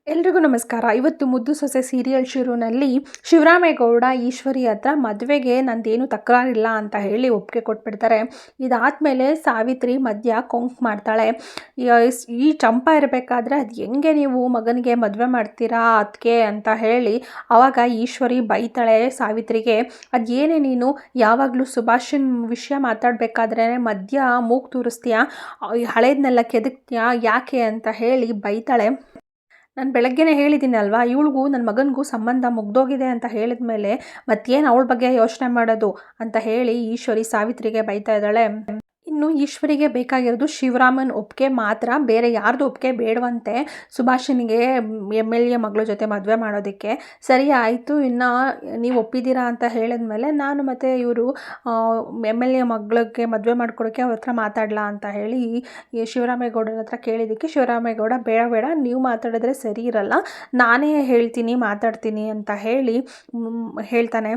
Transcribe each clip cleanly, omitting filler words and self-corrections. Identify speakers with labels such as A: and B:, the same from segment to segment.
A: ಎಲ್ರಿಗೂ ನಮಸ್ಕಾರ. ಇವತ್ತು ಮುದ್ದು ಸೊಸೆ ಸೀರಿಯಲ್ ಶುರುನಲ್ಲಿ ಶಿವರಾಮೇಗೌಡ ಈಶ್ವರಿ ಹತ್ರ ಮದುವೆಗೆ ನಂದೇನು ತಕರಾರಿಲ್ಲ ಅಂತ ಹೇಳಿ ಒಪ್ಪಿಗೆ ಕೊಟ್ಬಿಡ್ತಾರೆ. ಇದಾದಮೇಲೆ ಸಾವಿತ್ರಿ ಮಧ್ಯ ಕೊಂಕ್ ಮಾಡ್ತಾಳೆ. ಈ ಚಂಪಾ ಇರಬೇಕಾದ್ರೆ ಅದು ಹೆಂಗೆ ನೀವು ಮಗನಿಗೆ ಮದುವೆ ಮಾಡ್ತೀರಾ ಅದಕ್ಕೆ ಅಂತ ಹೇಳಿ ಆವಾಗ ಈಶ್ವರಿ ಬೈತಾಳೆ ಸಾವಿತ್ರಿಗೆ. ಅದೇನೇ ನೀನು ಯಾವಾಗಲೂ ಸುಭಾಷನ್ ವಿಷಯ ಮಾತಾಡಬೇಕಾದ್ರೆ ಮಧ್ಯ ಮೂಗು ತೂರಿಸ್ತೀಯಾ, ಹಳೇದನ್ನೆಲ್ಲ ಕೆದಕ್ತೀಯಾ ಯಾಕೆ ಅಂತ ಹೇಳಿ ಬೈತಾಳೆ. ನಾನು ಬೆಳಗ್ಗೆನೇ ಹೇಳಿದ್ದೀನಿ ಅಲ್ವಾ, ಇವಳಿಗೂ ನನ್ನ ಮಗನಿಗೂ ಸಂಬಂಧ ಮುಗ್ದೋಗಿದೆ ಅಂತ ಹೇಳಿದ ಮೇಲೆ ಮತ್ತೇನು ಅವಳ ಬಗ್ಗೆ ಯೋಚನೆ ಮಾಡೋದು ಅಂತ ಹೇಳಿ ಈಶ್ವರಿ ಸಾವಿತ್ರಿಗೆ ಬೈತಾ ಇದ್ದಾಳೆ. ಇನ್ನು ಈಶ್ವರಿಗೆ ಬೇಕಾಗಿರೋದು ಶಿವರಾಮನ್ ಒಪ್ಪಿಗೆ ಮಾತ್ರ, ಬೇರೆ ಯಾರ್ದು ಒಪ್ಪಿಗೆ ಬೇಡವಂತೆ ಸುಭಾಷನಿಗೆ MLA ಮಗಳ ಜೊತೆ ಮದುವೆ ಮಾಡೋದಕ್ಕೆ. ಸರಿ ಆಯಿತು, ಇನ್ನು ನೀವು ಒಪ್ಪಿದ್ದೀರಾ ಅಂತ ಹೇಳಿದ್ಮೇಲೆ ನಾನು ಮತ್ತು ಇವರು MLA ಮಗಳಿಗೆ ಮದುವೆ ಮಾಡ್ಕೊಡೋಕ್ಕೆ ಅವ್ರ ಹತ್ರ ಮಾತಾಡಲಾ ಅಂತ ಹೇಳಿ ಈ ಶಿವರಾಮೇಗೌಡರ ಹತ್ರ ಕೇಳಿದ್ದಕ್ಕೆ ಶಿವರಾಮೇಗೌಡ ಬೇಡ ಬೇಡ ನೀವು ಮಾತಾಡಿದ್ರೆ ಸರಿ ಇರಲ್ಲ, ನಾನೇ ಹೇಳ್ತೀನಿ ಮಾತಾಡ್ತೀನಿ ಅಂತ ಹೇಳಿ ಹೇಳ್ತಾನೆ.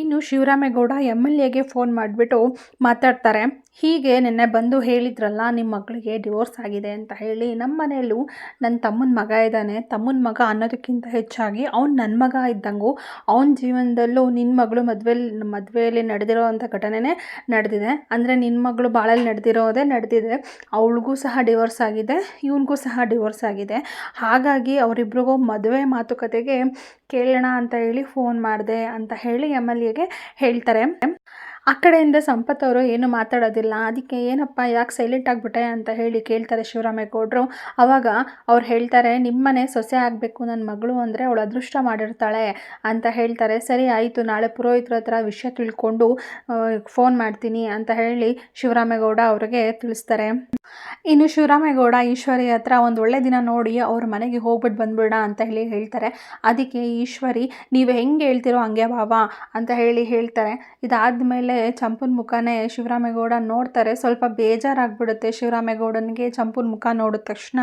A: ಇನ್ನು ಶಿವರಾಮೇಗೌಡ MLAಗೆ ಫೋನ್ ಮಾಡಿಬಿಟ್ಟು ಮಾತಾಡ್ತಾರೆ. ಹೀಗೆ ನಿನ್ನೆ ಬಂದು ಹೇಳಿದ್ರಲ್ಲ ನಿಮ್ಮ ಮಗಳಿಗೆ ಡಿವೋರ್ಸ್ ಆಗಿದೆ ಅಂತ ಹೇಳಿ, ನಮ್ಮ ಮನೆಯಲ್ಲೂ ನನ್ನ ತಮ್ಮನ ಮಗ ಇದ್ದಾನೆ, ತಮ್ಮನ ಮಗ ಅನ್ನೋದಕ್ಕಿಂತ ಹೆಚ್ಚಾಗಿ ಅವ್ನು ನನ್ನ ಮಗ ಇದ್ದಂಗೂ, ಅವನ ಜೀವನದಲ್ಲೂ ನಿನ್ನ ಮಗಳು ಮದುವೆಯಲ್ಲಿ ನಡೆದಿರೋ ಅಂಥ ಘಟನೆನೇ ನಡೆದಿದೆ. ಅಂದರೆ ನಿನ್ನ ಮಗಳು ಬಾಳಲ್ಲಿ ನಡೆದಿದೆ, ಅವಳಿಗೂ ಸಹ ಡಿವೋರ್ಸ್ ಆಗಿದೆ, ಇವನಿಗೂ ಸಹ ಡಿವೋರ್ಸ್ ಆಗಿದೆ. ಹಾಗಾಗಿ ಅವರಿಬ್ರಿಗೂ ಮದುವೆ ಮಾತುಕತೆಗೆ ಕೇಳೋಣ ಅಂತ ಹೇಳಿ ಫೋನ್ ಮಾಡಿದೆ ಅಂತ ಹೇಳಿ MLAಗೆ ಹೇಳ್ತಾರೆ. ಆ ಕಡೆಯಿಂದ ಸಂಪತ್ ಅವರು ಏನು ಮಾತಾಡೋದಿಲ್ಲ. ಅದಕ್ಕೆ ಏನಪ್ಪ ಯಾಕೆ ಸೈಲೆಂಟ್ ಆಗಿಬಿಟ್ಟೆ ಅಂತ ಹೇಳಿ ಕೇಳ್ತಾರೆ ಶಿವರಾಮೇಗೌಡರು. ಆವಾಗ ಅವ್ರು ಹೇಳ್ತಾರೆ, ನಿಮ್ಮನೆ ಸೊಸೆ ಆಗಬೇಕು ನನ್ನ ಮಗಳು ಅಂದರೆ ಅವಳು ಅದೃಷ್ಟ ಮಾಡಿರ್ತಾಳೆ ಅಂತ ಹೇಳ್ತಾರೆ. ಸರಿ ಆಯಿತು, ನಾಳೆ ಪುರೋಹಿತರ ಹತ್ರ ವಿಷಯ ತಿಳ್ಕೊಂಡು ಫೋನ್ ಮಾಡ್ತೀನಿ ಅಂತ ಹೇಳಿ ಶಿವರಾಮೇಗೌಡ ಅವ್ರಿಗೆ ತಿಳಿಸ್ತಾರೆ. ಇನ್ನು ಶಿವರಾಮೇಗೌಡ ಈಶ್ವರಿ ಹತ್ರ ಒಂದು ಒಳ್ಳೆ ದಿನ ನೋಡಿ ಅವ್ರ ಮನೆಗೆ ಹೋಗ್ಬಿಟ್ಟು ಬಂದ್ಬಿಡ ಅಂತ ಹೇಳಿ ಹೇಳ್ತಾರೆ. ಅದಕ್ಕೆ ಈಶ್ವರಿ ನೀವು ಹೆಂಗೆ ಹೇಳ್ತಿರೋ ಹಂಗೆ ಬಾವಾ ಅಂತ ಹೇಳಿ ಹೇಳ್ತಾರೆ. ಇದಾದಮೇಲೆ ಚಂಪನ ಮುಖನೇ ಶಿವರಾಮೇಗೌಡ ನೋಡ್ತಾರೆ. ಸ್ವಲ್ಪ ಬೇಜಾರಾಗ್ಬಿಡುತ್ತೆ ಶಿವರಾಮೇಗೌಡನಿಗೆ ಚಂಪನ ಮುಖ ನೋಡಿದ ತಕ್ಷಣ.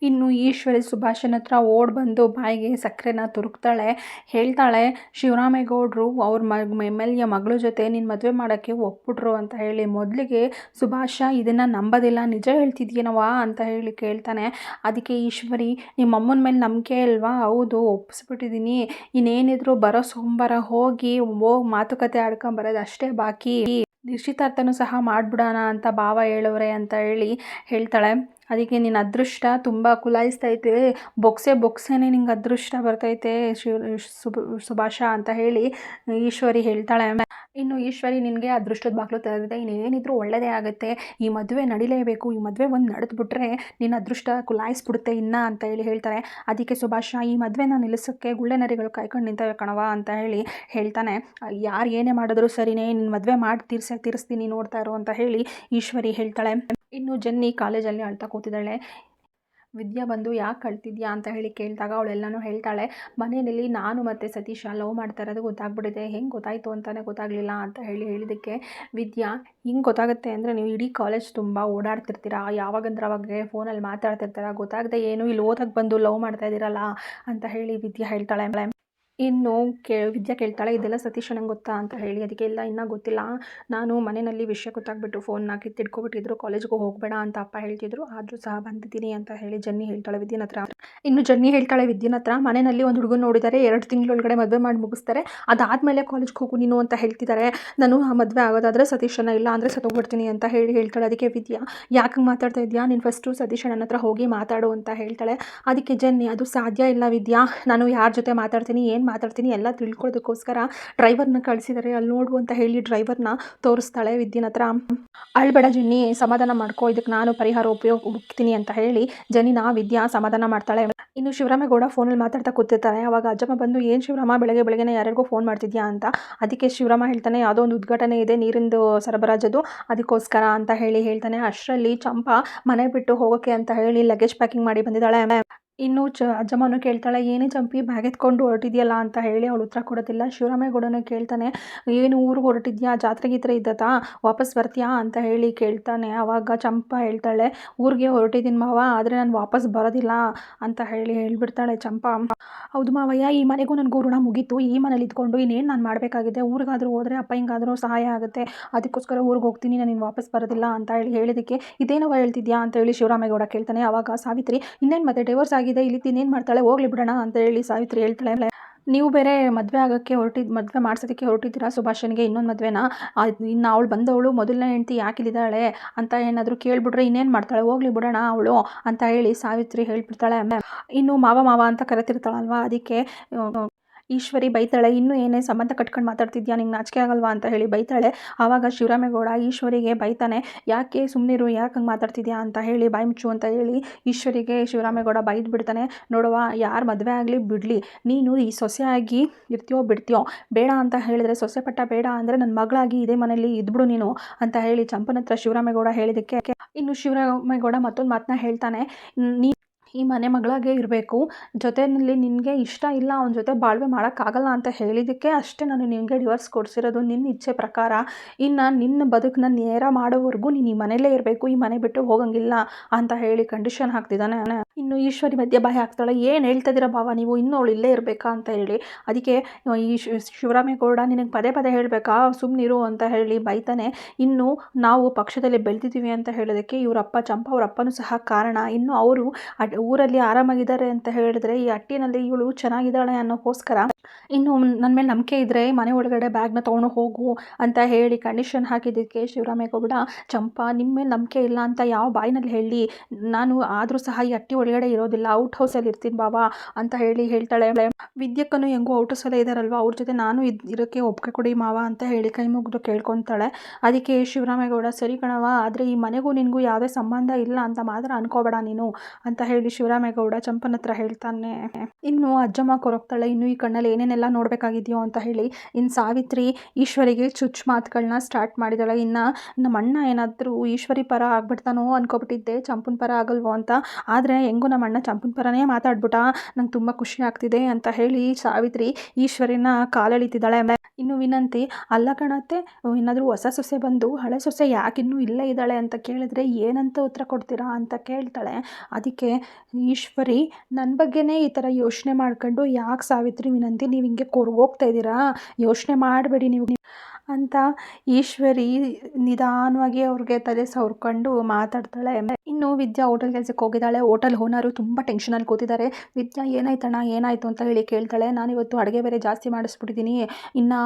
A: ಇನ್ನು ಈಶ್ವರಿ ಸುಭಾಷನ ಹತ್ರ ಓಡ್ ಬಂದು ಬಾಯಿಗೆ ಸಕ್ಕರೆನ ತುರುಕ್ತಾಳೆ. ಹೇಳ್ತಾಳೆ, ಶಿವರಾಮೇಗೌಡರು ಅವ್ರ MLA ಮಗಳ ಜೊತೆ ನೀನು ಮದುವೆ ಮಾಡೋಕ್ಕೆ ಒಪ್ಪಿಟ್ರು ಅಂತ ಹೇಳಿ. ಮೊದಲಿಗೆ ಸುಭಾಷ ಇದನ್ನು ನಂಬೋದಿಲ್ಲ, ನಿಜ ಹೇಳ್ತಿದ್ದೀನವಾ ಅಂತ ಹೇಳಿ ಕೇಳ್ತಾನೆ. ಅದಕ್ಕೆ ಈಶ್ವರಿ, ನಿಮ್ಮ ಅಮ್ಮನ ಮೇಲೆ ನಂಬಿಕೆ ಅಲ್ವಾ, ಹೌದು ಒಪ್ಪಿಸ್ಬಿಟ್ಟಿದ್ದೀನಿ, ಇನ್ನೇನಿದ್ರು ಬರೋ ಸೋಮವಾರ ಹೋಗಿ ಮಾತುಕತೆ ಆಡ್ಕೊಂಬರೋದು ಅಷ್ಟೇ ಬಾಕಿ, ನಿಶ್ಚಿತಾರ್ಥನೂ ಸಹ ಮಾಡಿಬಿಡೋಣ ಅಂತ ಭಾವ ಹೇಳೋರೆ ಅಂತ ಹೇಳಿ ಹೇಳ್ತಾಳೆ. ಅದಕ್ಕೆ ನಿನ್ನ ಅದೃಷ್ಟ ತುಂಬ ಕುಲಾಯಿಸ್ತೈತೆ, ಬೊಕ್ಸೇನೆ ನಿಂಗೆ ಅದೃಷ್ಟ ಬರ್ತೈತೆ ಸುಭಾಷ ಅಂತ ಹೇಳಿ ಈಶ್ವರಿ ಹೇಳ್ತಾಳೆ. ಇನ್ನು ಈಶ್ವರಿ, ನಿನಗೆ ಅದೃಷ್ಟದ ಬಾಗಿಲು ತೆರೆದಿದೆ, ಇನ್ನೇನಿದ್ರು ಒಳ್ಳೆಯದೇ ಆಗುತ್ತೆ, ಈ ಮದುವೆ ನಡಿಲೇಬೇಕು, ಈ ಮದುವೆ ಒಂದು ನಡೆದ್ಬಿಟ್ರೆ ನಿನ್ನ ಅದೃಷ್ಟ ಕುಲಾಯಿಸ್ಬಿಡುತ್ತೆ ಇನ್ನ ಅಂತ ಹೇಳಿ ಹೇಳ್ತಾರೆ. ಅದಕ್ಕೆ ಸುಭಾಷ, ಈ ಮದುವೆನ ನಿಲ್ಲಿಸೋಕ್ಕೆ ಗುಳ್ಳೆ ನರಿಗಳು ಕಾಯ್ಕೊಂಡು ನಿಂತವೆ ಕಣವ ಅಂತ ಹೇಳಿ ಹೇಳ್ತಾನೆ. ಯಾರು ಏನೇ ಮಾಡಿದ್ರು ಸರಿನೇ, ನಿನ್ನ ಮದುವೆ ಮಾಡಿ ತೀರಿಸ್ತೀನಿ ನೋಡ್ತಾ ಇರೋ ಅಂತ ಹೇಳಿ ಈಶ್ವರಿ ಹೇಳ್ತಾಳೆ. ಇನ್ನು ಜನ್ನಿ ಕಾಲೇಜಲ್ಲಿ ಅಳ್ತಾ ಕೂತಿದ್ದಾಳೆ. ವಿದ್ಯಾ ಬಂದು ಯಾಕೆ ಕಳ್ತಿದ್ಯಾ ಅಂತ ಹೇಳಿ ಕೇಳಿದಾಗ ಅವಳೆಲ್ಲನೂ ಹೇಳ್ತಾಳೆ. ಮನೆಯಲ್ಲಿ ನಾನು ಮತ್ತು ಸತೀಶ ಲವ್ ಮಾಡ್ತಾ ಇರೋದು ಗೊತ್ತಾಗ್ಬಿಟ್ಟಿದೆ, ಹೆಂಗೆ ಗೊತ್ತಾಯಿತು ಅಂತಲೇ ಗೊತ್ತಾಗಲಿಲ್ಲ ಅಂತ ಹೇಳಿದ್ದಕ್ಕೆ ವಿದ್ಯಾ, ಹಿಂಗೆ ಗೊತ್ತಾಗುತ್ತೆ ಅಂದರೆ ನೀವು ಇಡೀ ಕಾಲೇಜ್ ತುಂಬ ಓಡಾಡ್ತಿರ್ತೀರಾ, ಯಾವಾಗಂದ್ರೆ ಅವಾಗೆ ಫೋನಲ್ಲಿ ಮಾತಾಡ್ತಿರ್ತೀರ, ಗೊತ್ತಾಗದೆ ಏನು ಇಲ್ಲಿ ಓದಕ್ಕೆ ಬಂದು ಲವ್ ಮಾಡ್ತಾ ಇದ್ದೀರಲ್ಲ ಅಂತ ಹೇಳಿ ವಿದ್ಯಾ ಹೇಳ್ತಾಳೆ. ಇನ್ನು ವಿದ್ಯಾ ಕೇಳ್ತಾಳೆ, ಇದೆಲ್ಲ ಸತೀಶ್ ನಂಗೆ ಗೊತ್ತಾ ಅಂತ ಹೇಳಿ. ಅದಕ್ಕೆ ಇಲ್ಲ, ಇನ್ನೂ ಗೊತ್ತಿಲ್ಲ, ನಾನು ಮನೆಯಲ್ಲಿ ವಿಷಯ ಗೊತ್ತಾಗ್ಬಿಟ್ಟು ಫೋನ್ನ ಕಿತ್ತಿಡ್ಕೊಬಿಟ್ಟಿದ್ರು, ಕಾಲೇಜ್ಗೂ ಹೋಗಬೇಡ ಅಂತ ಅಪ್ಪ ಹೇಳ್ತಿದ್ರು, ಆದರೂ ಸಹ ಬಂದಿದ್ದೀನಿ ಅಂತ ಹೇಳಿ ಜನ್ನಿ ಹೇಳ್ತಾಳೆ ವಿದ್ಯನ ಹತ್ರ. ಇನ್ನು ಜನ್ನಿ ಹೇಳ್ತಾಳೆ ವಿದ್ಯನ ಹತ್ರ, ಮನೆಯಲ್ಲಿ ಒಂದು ಹುಡುಗನ ನೋಡಿದ್ದಾರೆ, 2 ತಿಂಗಳೊಳಗಡೆ ಮದುವೆ ಮಾಡಿ ಮುಗಿಸ್ತಾರೆ, ಅದಾದಮೇಲೆ ಕಾಲೇಜ್ಗೆ ಹೋಗು ನೀನು ಅಂತ ಹೇಳ್ತಿದ್ದಾರೆ, ನಾನು ಆ ಮದುವೆ ಆಗೋದಾದರೆ ಸತೀಶನ, ಇಲ್ಲ ಅಂದರೆ ಸತ್ತೋಗ್ಬಿಡ್ತೀನಿ ಅಂತ ಹೇಳ್ತಾಳೆ. ಅದಕ್ಕೆ ವಿದ್ಯಾ, ಯಾಕೆ ಮಾತಾಡ್ತಾ ಇದೆಯಾ, ನೀನು ಫಸ್ಟು ಸತೀಶನ ಹತ್ರ ಹೋಗಿ ಮಾತಾಡು ಅಂತ ಹೇಳ್ತಾಳೆ. ಅದಕ್ಕೆ ಜನ್ನಿ, ಅದು ಸಾಧ್ಯ ಇಲ್ಲ ವಿದ್ಯಾ, ನಾನು ಯಾರ ಜೊತೆ ಮಾತಾಡ್ತೀನಿ ಏನು ಮಾತಾಡ್ತೀನಿ ಎಲ್ಲ ತಿಳ್ಕೊಳ್ಳೋದಕ್ಕೋಸ್ಕರ ಡ್ರೈವರ್ನ ಕಳಿಸಿದ್ದಾರೆ, ಅಲ್ಲಿ ನೋಡು ಅಂತ ಹೇಳಿ ಡ್ರೈವರ್ನ ತೋರಿಸ್ತಾಳೆ ವಿದ್ಯನ ಹತ್ರ. ಅಳ್ಬೇಡ ಜನ್ನಿ, ಸಮಾಧಾನ ಮಾಡ್ಕೋ, ಇದಕ್ಕೆ ನಾನು ಪರಿಹಾರ ಹುಡುಕ್ತೀನಿ ಅಂತ ಹೇಳಿ ಜನ್ನಿನ ವಿದ್ಯಾ ಸಮಾಧಾನ ಮಾಡ್ತಾಳೆ. ಇನ್ನು ಶಿವರಾಮೇಗೌಡ ಫೋನಲ್ಲಿ ಮಾತಾಡ್ತಾ ಕೂತಿರ್ತಾರೆ. ಆವಾಗ ಅಜ್ಜಮ್ಮ ಬಂದು, ಏನು ಶಿವರಾಮ ಬೆಳಗ್ಗೆನೇ ಯಾರಿಗೂ ಫೋನ್ ಮಾಡ್ತಿದ್ಯಾ ಅಂತ. ಅದಕ್ಕೆ ಶಿವರಾಮ ಹೇಳ್ತಾನೆ, ಯಾವುದೋ ಒಂದು ಉದ್ಘಾಟನೆ ಇದೆ ನೀರಿಂದು ಸರಬರಾಜದು, ಅದಕ್ಕೋಸ್ಕರ ಅಂತ ಹೇಳಿ ಹೇಳ್ತಾನೆ. ಅಷ್ಟರಲ್ಲಿ ಚಂಪಾ ಮನೆ ಬಿಟ್ಟು ಹೋಗೋಕ್ಕೆ ಅಂತ ಹೇಳಿ ಲಗೇಜ್ ಪ್ಯಾಕಿಂಗ್ ಮಾಡಿ ಬಂದಿದ್ದಾಳೆ. ಇನ್ನು ಅಜ್ಜಮ್ಮನೂ ಕೇಳ್ತಾಳೆ, ಏನೇ ಚಂಪಿ ಬ್ಯಾಗ್ ಎತ್ಕೊಂಡು ಹೊರಟಿದ್ಯಲ್ಲ ಅಂತ ಹೇಳಿ. ಅವಳು ಉತ್ತರ ಕೊಡೋದಿಲ್ಲ. ಶಿವರಾಮೇಗೌಡನ ಕೇಳ್ತಾನೆ, ಏನು ಊರಿಗೆ ಹೊರಟಿದ್ಯಾ, ಜಾತ್ರೆ ಗೀತ್ರೆ ಇದ್ದತಾ, ವಾಪಸ್ ಬರ್ತೀಯಾ ಅಂತ ಹೇಳಿ ಕೇಳ್ತಾನೆ. ಆವಾಗ ಚಂಪಾ ಹೇಳ್ತಾಳೆ, ಊರಿಗೆ ಹೊರಟಿದ್ದೀನಿ ಮಾವ, ಆದರೆ ನಾನು ವಾಪಸ್ ಬರೋದಿಲ್ಲ ಅಂತ ಹೇಳ್ಬಿಡ್ತಾಳೆ ಚಂಪಾ. ಹೌದು ಮಾವಯ್ಯ, ಈ ಮನೆಗೂ ನನಗೂ ಋಣ ಮುಗೀತು. ಈ ಮನೇಲಿ ಇದ್ಕೊಂಡು ಇನ್ನೇನು ನಾನು ಮಾಡಬೇಕಾಗಿದೆ? ಊರಿಗಾದರೂ ಹೋದರೆ ಅಪ್ಪ ಹಿಂಗಾದರೂ ಸಹಾಯ ಆಗುತ್ತೆ. ಅದಕ್ಕೋಸ್ಕರ ಊರಿಗೆ ಹೋಗ್ತೀನಿ, ನಾನು ಇನ್ನು ವಾಪಸ್ ಬರೋದಿಲ್ಲ ಅಂತ ಹೇಳಿದ್ದಕ್ಕೆ, ಇದೇನವ್ವ ಹೇಳ್ತಿದ್ಯಾ ಅಂತ ಹೇಳಿ ಶಿವರಾಮೇಗೌಡ ಕೇಳ್ತಾನೆ. ಆವಾಗ ಸಾವಿತ್ರಿ, ಇನ್ನೇನು ಮತ್ತೆ ಡಿವೋರ್ಸ್ ಆಗಿದೆ, ಇಲ್ಲಿ ಇನ್ನೇನು ಮಾಡ್ತಾಳೆ, ಹೋಗ್ಲಿ ಬಿಡೋಣ ಅಂತ ಹೇಳಿ ಸಾವಿತ್ರಿ ಹೇಳ್ತಾಳೆ. ನೀವು ಬೇರೆ ಮದುವೆ ಮದುವೆ ಮಾಡ್ಸೋದಕ್ಕೆ ಹೊರಟಿದ್ದೀರಾ ಸುಭಾಷನ್ಗೆ, ಇನ್ನೊಂದು ಮದುವೆನ? ಇನ್ನು ಅವಳು ಬಂದವಳು ಮೊದಲನೇ ಹೆಂಡತಿ ಯಾಕಿಲ್ಲಿದ್ದಾಳೆ ಅಂತ ಏನಾದರೂ ಕೇಳಿಬಿಟ್ರೆ ಇನ್ನೇನು ಮಾಡ್ತಾಳೆ, ಹೋಗ್ಲಿ ಬಿಡೋಣ ಅವಳು ಅಂತ ಹೇಳಿ ಸಾವಿತ್ರಿ ಹೇಳ್ಬಿಡ್ತಾಳೆ. ಇನ್ನು ಮಾವ ಮಾವ ಅಂತ ಕರೆತಿರ್ತಾಳಲ್ವ, ಅದಕ್ಕೆ ಈಶ್ವರಿ ಬೈತಾಳೆ, ಇನ್ನೂ ಏನೇ ಸಂಬಂಧ ಕಟ್ಕೊಂಡು ಮಾತಾಡ್ತಿದ್ಯಾ, ನಿಂಗೆ ನಾಚಿಕೆ ಆಗಲ್ವಾ ಅಂತ ಹೇಳಿ ಬೈತಾಳೆ. ಆವಾಗ ಶಿವರಾಮೇಗೌಡ ಈಶ್ವರಿಗೆ ಬೈತಾನೆ, ಯಾಕೆ ಸುಮ್ಮನಿರು, ಯಾಕೆ ಹಂಗೆ ಮಾತಾಡ್ತಿದ್ಯಾ ಅಂತ ಹೇಳಿ, ಬಾಯಿ ಮುಚ್ಚು ಅಂತ ಹೇಳಿ ಈಶ್ವರಿಗೆ ಶಿವರಾಮೇಗೌಡ ಬೈದು ಬಿಡ್ತಾನೆ. ನೋಡುವ, ಯಾರು ಮದುವೆ ಆಗಲಿ ಬಿಡಲಿ, ನೀನು ಈ ಸೊಸೆಯಾಗಿ ಇರ್ತೀಯೋ ಬಿಡ್ತೀಯೋ, ಬೇಡ ಅಂತ ಹೇಳಿದ್ರೆ ಸೊಸೆ ಪಟ್ಟ ಬೇಡ ಅಂದರೆ ನನ್ನ ಮಗಳಾಗಿ ಇದೇ ಮನೆಯಲ್ಲಿ ಇದ್ಬಿಡು ನೀನು ಅಂತ ಹೇಳಿ ಚಂಪನ ಹತ್ರ ಶಿವರಾಮೇಗೌಡ ಹೇಳಿದ್ದಕ್ಕೆ, ಇನ್ನು ಶಿವರಾಮೇಗೌಡ ಮತ್ತೊಂದು ಮಾತನ್ನ ಹೇಳ್ತಾನೆ, ಈ ಮನೆ ಮಗಳಾಗೆ ಇರಬೇಕು, ಜೊತೆಯಲ್ಲಿ ನಿನಗೆ ಇಷ್ಟ ಇಲ್ಲ ಅವನ ಜೊತೆ ಬಾಳ್ವೆ ಮಾಡೋಕ್ಕಾಗಲ್ಲ ಅಂತ ಹೇಳಿದ್ದಕ್ಕೆ ಅಷ್ಟೇ ನಾನು ನಿನಗೆ ಡಿವೋರ್ಸ್ ಕೊಡಿಸಿರೋದು, ನಿನ್ನ ಇಚ್ಛೆ ಪ್ರಕಾರ. ಇನ್ನು ನಿನ್ನ ಬದುಕನ್ನ ನೇರ ಮಾಡೋವರೆಗೂ ನೀನು ಈ ಮನೇಲೇ ಇರಬೇಕು, ಈ ಮನೆ ಬಿಟ್ಟು ಹೋಗಂಗಿಲ್ಲ ಅಂತ ಹೇಳಿ ಕಂಡೀಷನ್ ಹಾಕ್ತಿದ್ದಾನೆ. ಇನ್ನು ಈಶ್ವರಿ ಮಧ್ಯೆ ಬಾಯಿ ಹಾಕ್ತಾಳೆ, ಏನು ಹೇಳ್ತಾ ಇದ್ದೀರಾ ಭಾವ ನೀವು, ಇನ್ನೂ ಅವಳು ಇಲ್ಲೇ ಇರಬೇಕಾ ಅಂತ ಹೇಳಿ. ಅದಕ್ಕೆ ಈ ಶಿವರಾಮೇಗೌಡ, ನಿನಗೆ ಪದೇ ಪದೇ ಹೇಳಬೇಕಾ, ಸುಮ್ಮನಿರು ಅಂತ ಹೇಳಿ ಬೈತಾನೆ. ಇನ್ನು ನಾವು ಪಕ್ಷದಲ್ಲಿ ಬೆಳೆದಿದ್ದೀವಿ ಅಂತ ಹೇಳೋದಕ್ಕೆ ಇವರಪ್ಪ ಚಂಪಾ ಅವರಪ್ಪನೂ ಸಹ ಕಾರಣ. ಇನ್ನು ಅವರು ಊರಲ್ಲಿ ಆರಾಮಾಗಿದ್ದಾರೆ ಅಂತ ಹೇಳಿದ್ರೆ ಈ ಹಟ್ಟಿನಲ್ಲಿ ಇವಳು ಚೆನ್ನಾಗಿದ್ದಾಳೆ ಅನ್ನೋಕ್ಕೋಸ್ಕರ, ಇನ್ನು ನನ್ನ ಮೇಲೆ ನಂಬಿಕೆ ಇದ್ದರೆ ಮನೆ ಒಳಗಡೆ ಬ್ಯಾಗ್ನ ತೊಗೊಂಡು ಹೋಗು ಅಂತ ಹೇಳಿ ಕಂಡೀಷನ್ ಹಾಕಿದ್ದಕ್ಕೆ ಶಿವರಾಮೇಗೌಡ, ಚಂಪಾ ನಿಮ್ಮ ಮೇಲೆ ನಂಬಿಕೆ ಇಲ್ಲ ಅಂತ ಯಾವ ಬಾಯಿನಲ್ಲಿ ಹೇಳಿ, ನಾನು ಆದರೂ ಸಹ ಈ ಹಟ್ಟಿ ಒಳಗಡೆ ಇರೋದಿಲ್ಲ, ಔಟ್ ಹೌಸಲ್ಲಿ ಇರ್ತೀನಿ ಬಾವಾ ಅಂತ ಹೇಳಿ ಹೇಳ್ತಾಳೆ. ವಿದ್ಯಕ್ಕನು ಹೆಂಗೂ ಔಟ್ ಹೌಸಲ್ಲೇ ಇದ್ದಾರಲ್ವ, ಅವ್ರ ಜೊತೆ ನಾನು ಇರೋಕ್ಕೆ ಒಪ್ಪಿಗೆ ಕೊಡಿ ಮಾವ ಅಂತ ಹೇಳಿ ಕೈ ಮುಗಿದು ಕೇಳ್ಕೊತಾಳೆ. ಅದಕ್ಕೆ ಶಿವರಾಮೇಗೌಡ, ಸರಿ ಕಣವ, ಆದರೆ ಈ ಮನೆಗೂ ನಿನಗೂ ಯಾವುದೇ ಸಂಬಂಧ ಇಲ್ಲ ಅಂತ ಮಾತ್ರ ಅನ್ಕೋಬೇಡ ನೀನು ಅಂತ ಹೇಳಿ ಶಿವರಾಮೇಗೌಡ ಚಂಪನ ಹತ್ರ ಹೇಳ್ತಾನೆ. ಇನ್ನು ಅಜ್ಜಮ್ಮ ಕೊರಗ್ತಾಳೆ, ಇನ್ನು ಈ ಕಣ್ಣಲ್ಲಿ ಏನೇನೆಲ್ಲ ನೋಡಬೇಕಾಗಿದೆಯೋ ಅಂತ ಹೇಳಿ. ಇನ್ನು ಸಾವಿತ್ರಿ ಈಶ್ವರಿಗೆ ಚುಚ್ಚು ಮಾತುಗಳನ್ನ ಸ್ಟಾರ್ಟ್ ಮಾಡಿದಾಳೆ. ಇನ್ನು ನಮ್ಮ ಅಣ್ಣ ಏನಾದರೂ ಈಶ್ವರಿ ಪರ ಆಗ್ಬಿಡ್ತಾನೋ ಅನ್ಕೊಬಿಟ್ಟಿದ್ದೆ, ಚಂಪನ ಪರ ಆಗಲ್ವೋ ಅಂತ, ಆದರೆ ಹೆಂಗೂ ನಮ್ಮ ಅಣ್ಣ ಚಂಪನ ಪರನೇ ಮಾತಾಡ್ಬಿಟ್ಟ, ನಂಗೆ ತುಂಬ ಖುಷಿ ಆಗ್ತಿದೆ ಅಂತ ಹೇಳಿ ಸಾವಿತ್ರಿ ಈಶ್ವರಿನ ಕಾಲೆಳಿತಿದ್ದಾಳೆ. ಇನ್ನು ವಿನಂತಿ, ಅಲ್ಲ ಕಣತ್ತೆ, ಏನಾದರೂ ಹೊಸ ಸೊಸೆ ಬಂದು ಹಳೆ ಸೊಸೆ ಯಾಕಿನ್ನೂ ಇಲ್ಲೇ ಇದ್ದಾಳೆ ಅಂತ ಕೇಳಿದ್ರೆ ಏನಂತ ಉತ್ತರ ಕೊಡ್ತೀರಾ ಅಂತ ಕೇಳ್ತಾಳೆ. ಅದಕ್ಕೆ ಈಶ್ವರಿ, ನನ್ನ ಬಗ್ಗೆನೇ ಈ ಥರ ಯೋಚನೆ ಮಾಡ್ಕೊಂಡು ಯಾಕೆ ಸಾವಿತ್ರಿ ವಿನಂತಿ ನೀವು ಹಿಂಗೆ ಕೊರ್ಗೋಗ್ತಾ ಇದ್ದೀರಾ, ಯೋಚನೆ ಮಾಡಬೇಡಿ ನೀವು ಅಂತ ಈಶ್ವರಿ ನಿಧಾನವಾಗಿ ಅವ್ರಿಗೆ ತಲೆ ಸವರ್ಕೊಂಡು ಮಾತಾಡ್ತಾಳೆ. ಇನ್ನು ವಿದ್ಯಾ ಹೋಟೆಲ್ ಕೆಲಸಕ್ಕೆ ಹೋಗಿದ್ದಾಳೆ. ಹೋಟೆಲ್ ಓನರು ತುಂಬ ಟೆನ್ಷನಲ್ಲಿ ಕೂತಿದ್ದಾರೆ. ವಿದ್ಯಾ, ಏನಾಯ್ತಣ್ಣ ಏನಾಯಿತು ಅಂತ ಹೇಳಿ ಕೇಳ್ತಾಳೆ. ನಾನಿವತ್ತು ಅಡುಗೆ ಬೇರೆ ಜಾಸ್ತಿ ಮಾಡಿಸ್ಬಿಟ್ಟಿದ್ದೀನಿ, ಇನ್ನು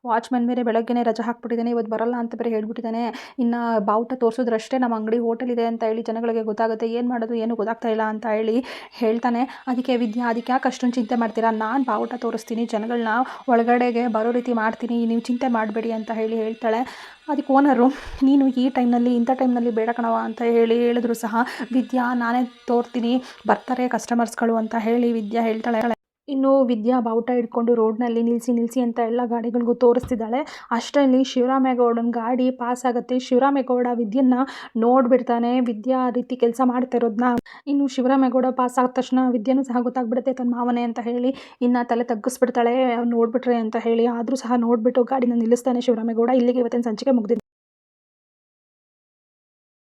A: ವಾಚ್ಮನ್ ಬೇರೆ ಬೆಳಗ್ಗೆನೇ ರಜೆ ಹಾಕ್ಬಿಟ್ಟಿದ್ದಾನೆ, ಇವತ್ತು ಬರಲ್ಲ ಅಂತ ಬೇರೆ ಹೇಳ್ಬಿಟ್ಟಿದ್ದಾನೆ, ಇನ್ನು ಬಾವುಟ ತೋರಿಸಿದ್ರಷ್ಟೇ ನಮ್ಮ ಅಂಗಡಿ ಹೋಟೆಲ್ ಇದೆ ಅಂತ ಹೇಳಿ ಜನಗಳಿಗೆ ಗೊತ್ತಾಗುತ್ತೆ, ಏನು ಮಾಡೋದು ಏನು ಗೊತ್ತಾಗ್ತಾ ಇಲ್ಲ ಅಂತ ಹೇಳಿ ಹೇಳ್ತಾನೆ. ಅದಕ್ಕೆ ವಿದ್ಯಾ, ಅದಕ್ಕೆ ಯಾಕೆ ಅಷ್ಟೊಂದು ಚಿಂತೆ ಮಾಡ್ತೀರಾ, ನಾನು ಬಾವುಟ ತೋರಿಸ್ತೀನಿ, ಜನಗಳನ್ನ ಒಳಗಡೆಗೆ ಬರೋ ರೀತಿ ಮಾಡ್ತೀನಿ, ನೀವು ಚಿಂತೆ ಮಾಡಬೇಡಿ ಅಂತ ಹೇಳಿ ಹೇಳ್ತಾಳೆ. ಅದಕ್ಕೆ ಓನರು, ನೀನು ಈ ಟೈಮ್ನಲ್ಲಿ ಇಂಥ ಟೈಮ್ನಲ್ಲಿ ಬೇಡ ಕಣವ ಅಂತ ಹೇಳಿದ್ರು ಸಹ ವಿದ್ಯಾ, ನಾನೇ ತೋರ್ತೀನಿ, ಬರ್ತಾರೆ ಕಸ್ಟಮರ್ಸ್ಗಳು ಅಂತ ಹೇಳಿ ವಿದ್ಯಾ ಹೇಳ್ತಾಳೆ. ಇನ್ನು ವಿದ್ಯಾ ಬಾವುಟ ಹಿಡ್ಕೊಂಡು ರೋಡ್ನಲ್ಲಿ ನಿಲ್ಲಿಸಿ ಅಂತ ಎಲ್ಲ ಗಾಡಿಗಳಿಗೂ ತೋರಿಸ್ತಿದ್ದಾಳೆ. ಅಷ್ಟರಲ್ಲಿ ಶಿವರಾಮೇಗೌಡನ ಗಾಡಿ ಪಾಸ್ ಆಗುತ್ತೆ. ಶಿವರಾಮೇಗೌಡ ವಿದ್ಯನ್ನ ನೋಡ್ಬಿಡ್ತಾನೆ, ವಿದ್ಯಾ ಆ ರೀತಿ ಕೆಲಸ ಮಾಡ್ತಾ ಇರೋದನ್ನ. ಇನ್ನು ಶಿವರಾಮೇಗೌಡ ಪಾಸ್ ಆದ ತಕ್ಷಣ ವಿದ್ಯೆನೂ ಸಹ ಗೊತ್ತಾಗ್ಬಿಡುತ್ತೆ ತನ್ನ ಮಾವನೇ ಅಂತ ಹೇಳಿ, ಇನ್ನು ತಲೆ ತಗ್ಗಿಸ್ಬಿಡ್ತಾಳೆ ನೋಡ್ಬಿಟ್ರೆ ಅಂತ ಹೇಳಿ. ಆದರೂ ಸಹ ನೋಡಿಬಿಟ್ಟು ಗಾಡಿನ ನಿಲ್ಲಿಸ್ತಾನೆ ಶಿವರಾಮೇಗೌಡ. ಇಲ್ಲಿಗೆ ಇವತ್ತಿನ ಸಂಚಿಕೆ ಮುಗಿದಿದೆ.